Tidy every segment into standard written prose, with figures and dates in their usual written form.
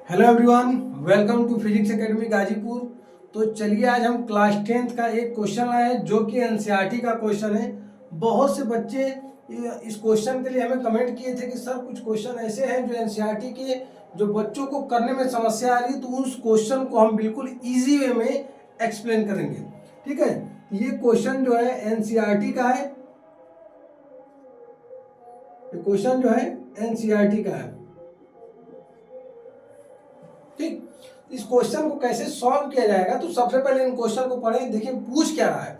Hello everyone, welcome to physics academy Ghazipur. तो चलिए आज हम क्लास 10th का एक क्वेश्चन लाए हैं जो कि एनसीईआरटी का क्वेश्चन है। बहुत से बच्चे इस क्वेश्चन के लिए हमें कमेंट किए थे कि सर कुछ क्वेश्चन ऐसे हैं जो एनसीईआरटी के जो बच्चों को करने में समस्या आ रही है, तो उस क्वेश्चन को हम बिल्कुल ईजी वे में एक्सप्लेन करेंगे। ठीक है, ये क्वेश्चन जो है एनसीईआरटी का है। ये क्वेश्चन जो है एनसीईआरटी का है। ठीक, इस क्वेश्चन को कैसे सॉल्व किया जाएगा, तो सबसे पहले इन क्वेश्चन को पढ़ें। देखिए पूछ क्या रहा है।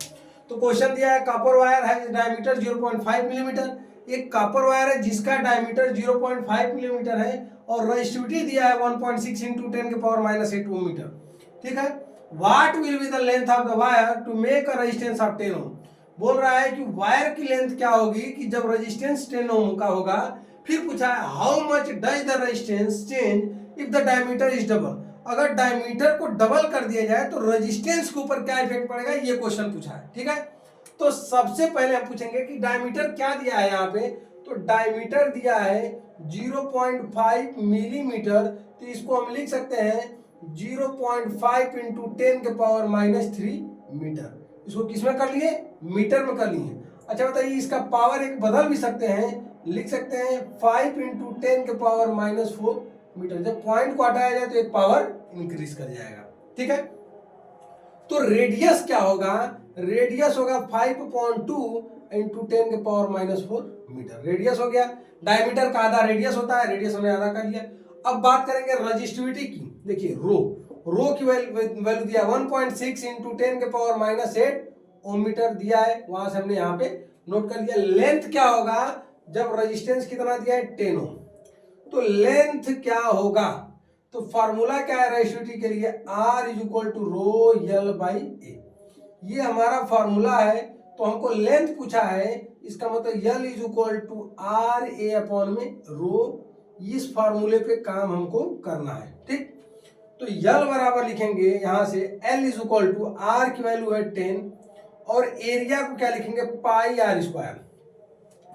तो क्वेश्चन दिया है कॉपर वायर है डायमीटर 0.5 मिलीमीटर। एक कॉपर वायर है जिसका डायमीटर 0.5 मिलीमीटर है और रेजिस्टिविटी दिया है 1.6 इंटू 10 के पावर -8 ओम मीटर। ठीक है, what will be the length of the wire to make a resistance of 10 ohm. बोल रहा है कि वायर की लेंथ क्या होगी कि जब रेजिस्टेंस 10 ओम का होगा। फिर पूछा है how much does the resistance change if the diameter is double. अगर डायमीटर को डबल कर दिया जाए तो रेजिस्टेंस के ऊपर क्या इफेक्ट पड़ेगा, ये क्वेश्चन पूछा है। ठीक है, तो सबसे पहले हम पूछेंगे कि डायमीटर क्या दिया है यहाँ पे। तो डायमीटर दिया है 0.5 मिलीमीटर। तो इसको हम लिख सकते हैं 0.5 इंटू 10 के पावर -3 मीटर। इसको किसमें कर लिए, मीटर में कर लिए। अच्छा बताइए, इसका पावर एक बदल भी सकते हैं, लिख सकते हैं 5 इंटू 10 के पावर -4 मीटर। जब पॉइंट को हटाया जाए तो एक पावर इंक्रीज कर जाएगा। ठीक है, तो रेडियस क्या होगा, रेडियस होगा 5.2 इंटू 10 के पावर -4 मीटर। रेडियस हो गया, डायमीटर का आधा रेडियस होता है, रेडियस हमने आधा कर लिया। अब बात करेंगे रजिस्टिविटी की। देखिए रो की वैल्यू दिया 1.6 इंटू 10 के पावर -8 ओम मीटर दिया है, वहां से हमने यहाँ पे नोट कर लिया। लेंथ क्या होगा जब रेजिस्टेंस कितना दिया है 10 ओम, तो लेंथ क्या होगा। तो फार्मूला क्या है रेजिस्टिविटी के लिए, R is equal to rho L by A. ये हमारा फार्मूला है। तो हमको लेंथ पूछा है, इसका मतलब L is equal to R A upon में रो। इस फार्मूले पे काम हमको करना है। ठीक, तो L बराबर लिखेंगे यहां से L is equal to R की वैल्यू है 10 और एरिया को क्या लिखेंगे पाई आर स्क्वायर।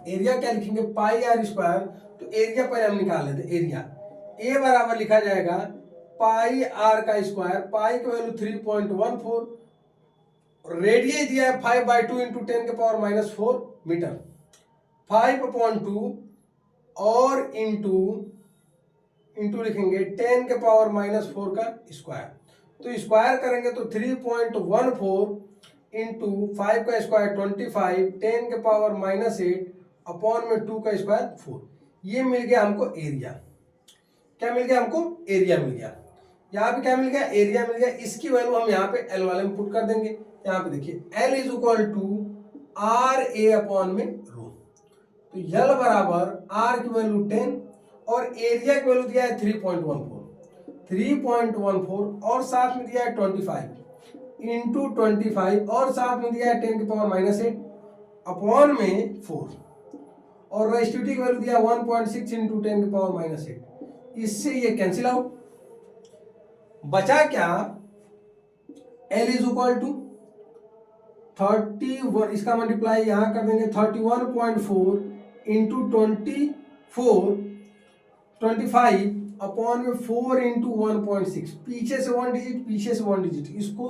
एरिया क्या लिखेंगे पाई आर स्क्वायर। तो एरिया पहले हम निकाल लेते। एरिया ए बराबर लिखा जाएगा पाई आर का स्क्वायर। पाई की वैल्यू 3.14, रेडियस दिया है 5/2 इंटू 10 के पावर -4 मीटर। 5/2 और इंटू लिखेंगे 10 के पावर -4 का स्क्वायर। तो स्क्वायर करेंगे तो 3.14 इंटू 5 का स्क्वायर 25, 10 के पावर -8 अपॉन में 2 का स्क्वायर 4। ये मिल गया हमको एरिया। क्या मिल गया हमको, एरिया मिल गया। यहाँ पे क्या मिल गया, एरिया मिल गया। इसकी वैल्यू हम यहाँ पे एल वाले में पुट कर देंगे। यहाँ पे देखिए L is equal to R A upon में रो। तो एल बराबर आर की वैल्यू 10 और एरिया की वैल्यू दिया है 3.14 और साथ में दिया है 25 इंटू 25 और साथ में दिया है 10 के पावर -8 अपॉन में 4 और रेजिस्टिविटी की वैल्यू दिया 1.6 इंटू 10 के पावर -8। इससे ये कैंसिल आउट, बचा क्या L इज इक्वल टू 31, इसका मल्टीप्लाई यहां कर देंगे 31.4 इंटू 25 अपॉन में 4 इंटू 1.6। पीछे से 1 डिजिट, पीछे से 1 डिजिट, इसको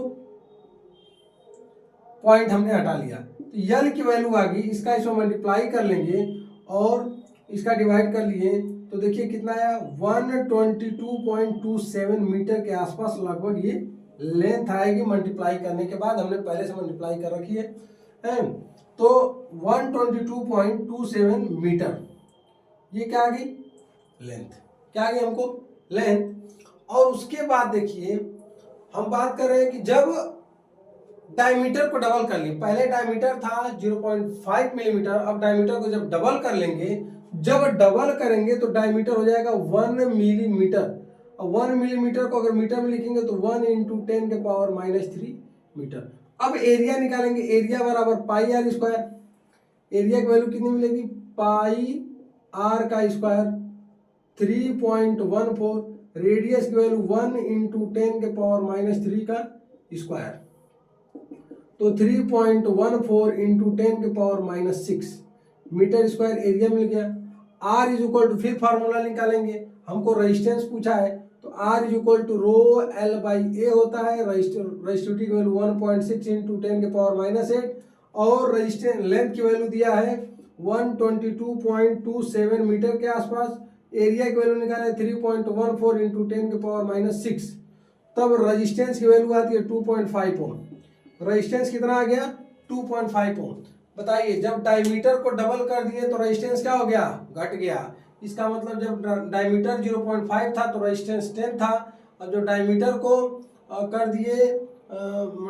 पॉइंट हमने हटा लिया। तो यल की वैल्यू आ गई, इसका इसमें मल्टीप्लाई कर लेंगे और इसका डिवाइड कर लिए तो देखिए कितना आया 122.27 मीटर के आसपास लगभग ये लेंथ आएगी। मल्टीप्लाई करने के बाद हमने पहले से मल्टीप्लाई कर रखी है तो 122.27 मीटर ये क्या आ गई लेंथ। क्या आ गई हमको लेंथ। और उसके बाद देखिए हम बात कर रहे हैं कि जब डायमीटर को डबल कर लिए, पहले डायमीटर था 0.5 मिलीमीटर, अब डायमीटर को जब डबल कर लेंगे, जब डबल करेंगे तो डायमीटर हो जाएगा 1 मिलीमीटर। अब 1 मिलीमीटर को अगर मीटर में लिखेंगे तो 1 इंटू 10 के पावर -3 मीटर। अब एरिया निकालेंगे, एरिया बराबर पाई आर स्क्वायर। एरिया की वैल्यू कितनी मिलेगी, पाई आर का स्क्वायर 3.14, रेडियस की वैल्यू 1 इंटू 10 के पावर -3 का स्क्वायर। तो 3.14 इंटू 10 के पावर -6 मीटर स्क्वायर एरिया मिल गया। R इज इक्वल टू, फिर फार्मूला निकालेंगे, हमको रेजिस्टेंस पूछा है तो R is equal to rho L by A होता है। रजिस्टिविटी की वैल्यू 1.6 इंटू 10⁻⁸ और रजिस्टेंस लेंथ की वैल्यू दिया है 122.27 मीटर के आसपास। एरिया की वैल्यू निकाले 3.14 इंटू 10⁻⁶। तब रजिस्टेंस की वैल्यू आती है 2.5 ओम। रजिस्टेंस कितना आ गया 2.5 ओम। बताइए जब डायमीटर को डबल कर दिए तो रजिस्टेंस क्या हो गया, घट गया। इसका मतलब जब डायमीटर 0.5 था तो रेजिस्टेंस 10 था। अब जो डायमीटर को कर दिए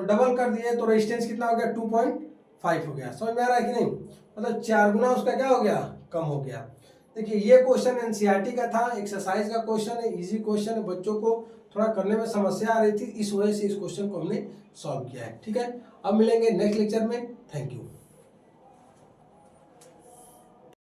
डबल कर दिए तो रेजिस्टेंस कितना हो गया 2.5 हो गया। समझ में आ रहा है कि नहीं, मतलब 4 गुना उसका क्या हो गया, कम हो गया। देखिए ये क्वेश्चन एनसीईआरटी का था, एक्सरसाइज का क्वेश्चन है, इजी क्वेश्चन है, बच्चों को थोड़ा करने में समस्या आ रही थी, इस वजह से इस क्वेश्चन को हमने सॉल्व किया है। ठीक है, अब मिलेंगे नेक्स्ट लेक्चर में। Thank you.